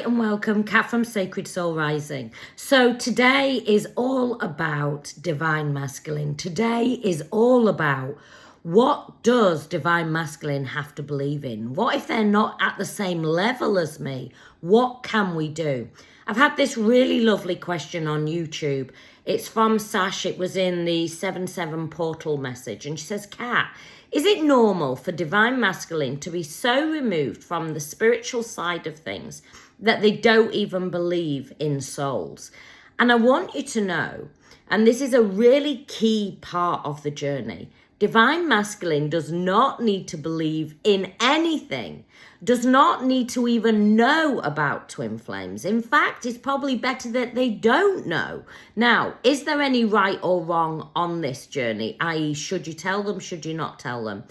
and welcome, Kat from Sacred Soul Rising. So today is all about Divine Masculine. Today is all about what does Divine Masculine have to believe in? What if they're not at the same level as me? What can we do? I've had this really lovely question on YouTube. It's from Sash. It was in the 7/7 portal message. And she says, Kat, is it normal for Divine Masculine to be so removed from the spiritual side of things that they don't even believe in souls? And I want you to know, and this is a really key part of the journey, Divine Masculine does not need to believe in anything, does not need to even know about twin flames. In fact, it's probably better that they don't know. Now, is there any right or wrong on this journey? I.e., should you tell them, should you not tell them?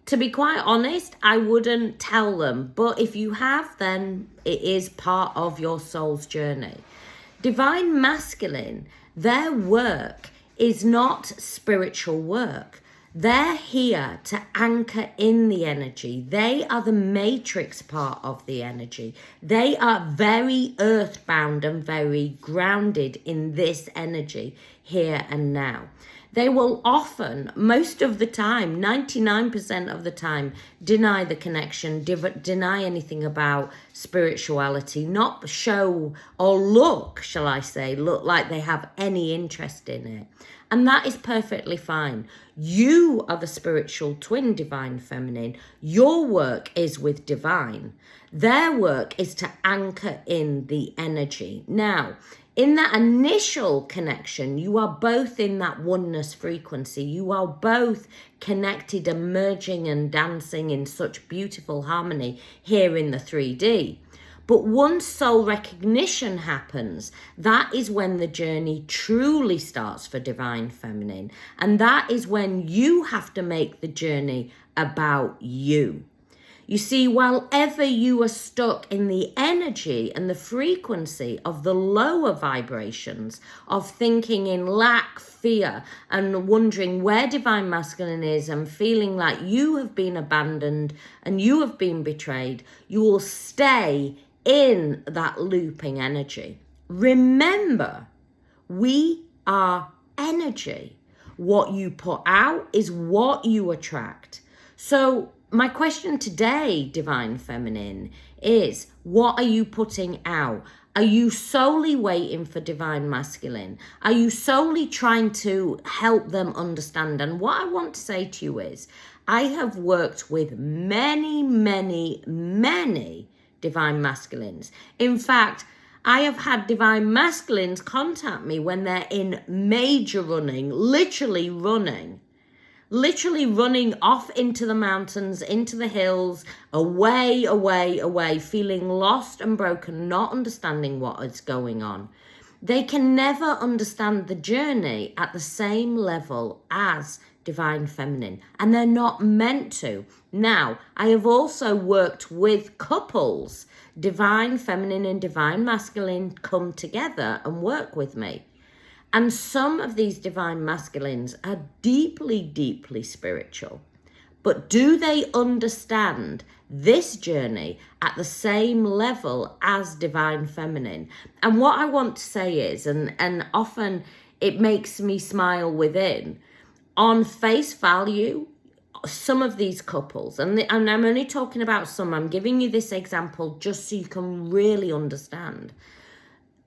To be quite honest, I wouldn't tell them. But if you have, then it is part of your soul's journey. Divine Masculine, their work is not spiritual work. They're here to anchor in the energy. They are the matrix part of the energy. They are very earthbound and very grounded in this energy here and now. They will often, most of the time, 99% of the time, deny the connection, deny anything about spirituality, not show or look, shall I say, look like they have any interest in it. And that is perfectly fine. You are the spiritual twin, Divine Feminine. Your work is with Divine. Their work is to anchor in the energy. Now, in that initial connection, you are both in that oneness frequency. You are both connected and merging and dancing in such beautiful harmony here in the 3D. But once soul recognition happens, that is when the journey truly starts for Divine Feminine. And that is when you have to make the journey about you. You see, while ever you are stuck in the energy and the frequency of the lower vibrations of thinking in lack, fear, and wondering where Divine Masculine is and feeling like you have been abandoned and you have been betrayed, you will stay in that looping energy. Remember, we are energy. What you put out is what you attract. So my question today, Divine Feminine, is what are you putting out? Are you solely waiting for Divine Masculine? Are you solely trying to help them understand? And what I want to say to you is, I have worked with many Divine Masculines. In fact, I have had Divine Masculines contact me when they're in major running, literally running off into the mountains, into the hills, away, feeling lost and broken, not understanding what is going on. They can never understand the journey at the same level as Divine Feminine, and they're not meant to. Now, I have also worked with couples. Divine Feminine and Divine Masculine come together and work with me. And some of these Divine Masculines are deeply spiritual. But do they understand this journey at the same level as Divine Feminine? And what I want to say is, and often it makes me smile within, on face value, some of these couples, and I'm only talking about some, I'm giving you this example just so you can really understand.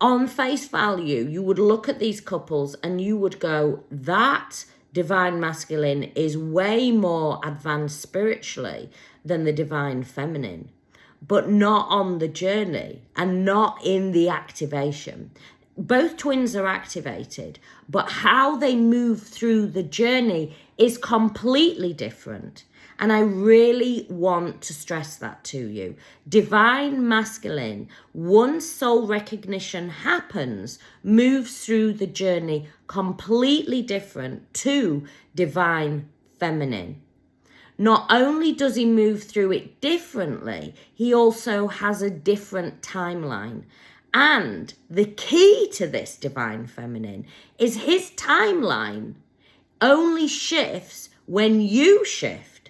On face value, you would look at these couples and you would go, that Divine Masculine is way more advanced spiritually than the Divine Feminine, but not on the journey and not in the activation. Both twins are activated, but how they move through the journey is completely different. And I really want to stress that to you. Divine Masculine, once soul recognition happens, moves through the journey completely different to Divine Feminine. Not only does he move through it differently, he also has a different timeline. And the key to this Divine Feminine is his timeline only shifts when you shift.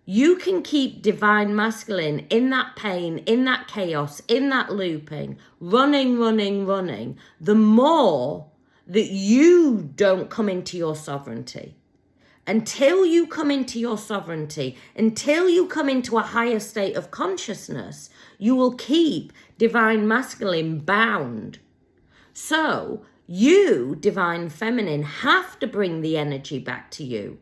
you can keep divine masculine in that pain, in that chaos, in that looping, running, the more that you don't come into your sovereignty. Until you come into your sovereignty, until you come into a higher state of consciousness, you will keep divine masculine bound. So you, divine feminine, have to bring the energy back to you.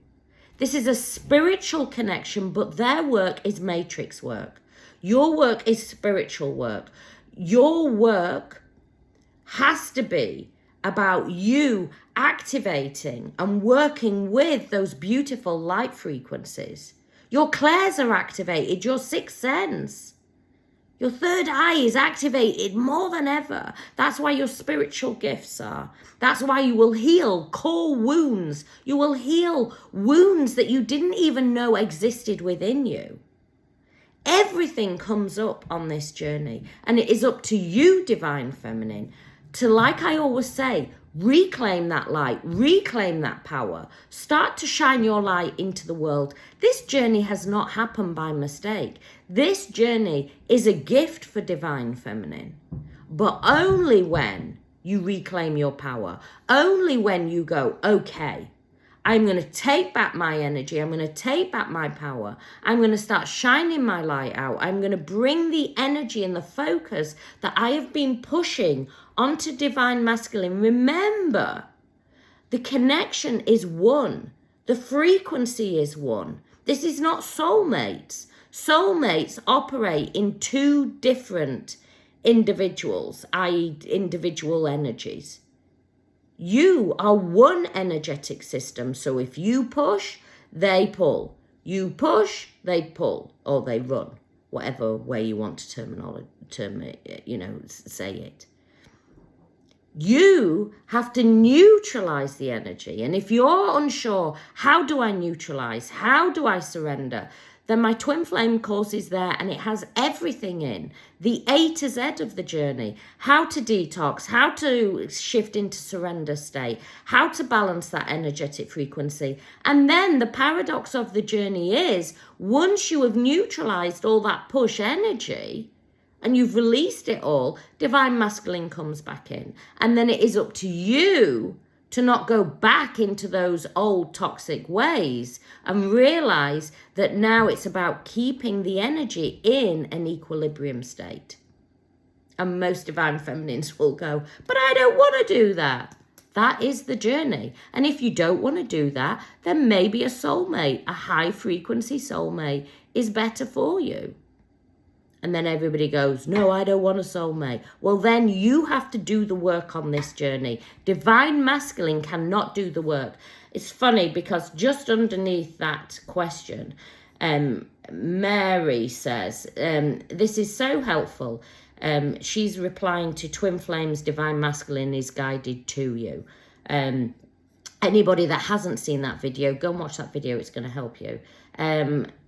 This is a spiritual connection, but their work is matrix work. Your work is spiritual work. Your work has to be about you activating and working with those beautiful light frequencies. Your clairs are activated, your sixth sense. Your third eye is activated more than ever. That's why your spiritual gifts are. That's why you will heal core wounds. You will heal wounds that you didn't even know existed within you. Everything comes up on this journey, and it is up to you, divine feminine, to, like I always say, reclaim that light, reclaim that power, start to shine your light into the world. This journey has not happened by mistake. This journey is a gift for divine feminine, but only when you reclaim your power, only when you go, okay, I'm going to take back my energy. I'm going to take back my power. I'm going to start shining my light out. I'm going to bring the energy and the focus that I have been pushing onto divine masculine. Remember, the connection is one. The frequency is one. This is not soulmates. Soulmates operate in two different individuals, i.e. individual energies. You are one energetic system. So if you push, they pull. You push, they pull, or they run, whatever way you want to say it. You have to neutralize the energy. And if you're unsure, how do I neutralize? How do I surrender? Then my Twin Flame course is there, and it has everything in. The A to Z of the journey. How to detox, how to shift into surrender state, how to balance that energetic frequency. And then the paradox of the journey is, once you have neutralized all that push energy, and you've released it all, divine masculine comes back in. And then it is up to you to not go back into those old toxic ways and realize that now it's about keeping the energy in an equilibrium state. And most divine feminines will go, but I don't want to do that. That is the journey. And if you don't want to do that, then maybe a soulmate, a high frequency soulmate is better for you. And then everybody goes, no, I don't want a soulmate. Well, then you have to do the work on this journey. Divine masculine cannot do the work. It's funny because just underneath that question, Mary says, this is so helpful. She's replying to Twin Flames, divine masculine is guided to you. Anybody that hasn't seen that video, go and watch that video. It's going to help you.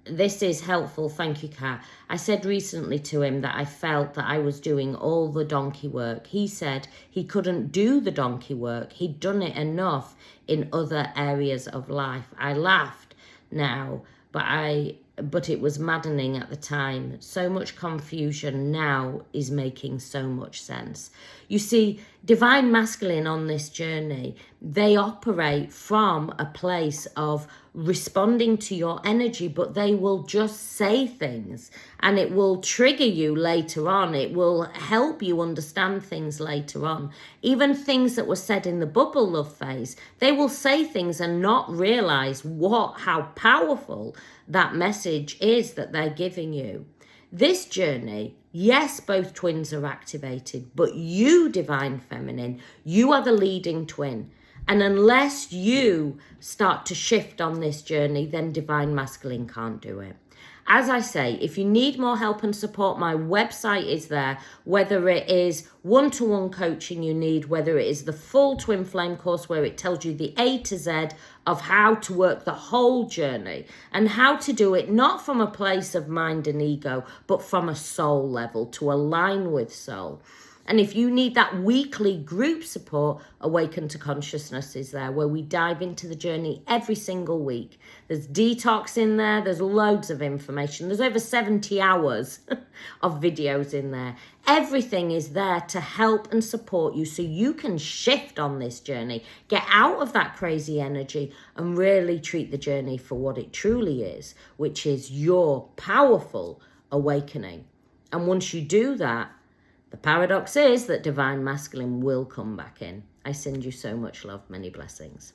This is helpful. Thank you, Kat. I said recently to him that I felt that I was doing all the donkey work. He said he couldn't do the donkey work. He'd done it enough in other areas of life. I laughed now, but it was maddening at the time. So much confusion now is making so much sense. You see, divine masculine on this journey, they operate from a place of responding to your energy, but they will just say things and it will trigger you later on. It will help you understand things later on. Even things that were said in the bubble love phase, they will say things and not realize how powerful that message is that they're giving you. This journey, yes, both twins are activated, but you, divine feminine, you are the leading twin. And unless you start to shift on this journey, then divine masculine can't do it. As I say, if you need more help and support, my website is there. Whether it is one-to-one coaching you need, whether it is the full Twin Flame course where it tells you the A to Z of how to work the whole journey and how to do it not from a place of mind and ego, but from a soul level to align with soul. And if you need that weekly group support, Awaken to Consciousness is there, where we dive into the journey every single week. There's detox in there. There's loads of information. There's over 70 hours of videos in there. Everything is there to help and support you so you can shift on this journey, get out of that crazy energy and really treat the journey for what it truly is, which is your powerful awakening. And once you do that, the paradox is that Divine Masculine will come back in. I send you so much love, many blessings.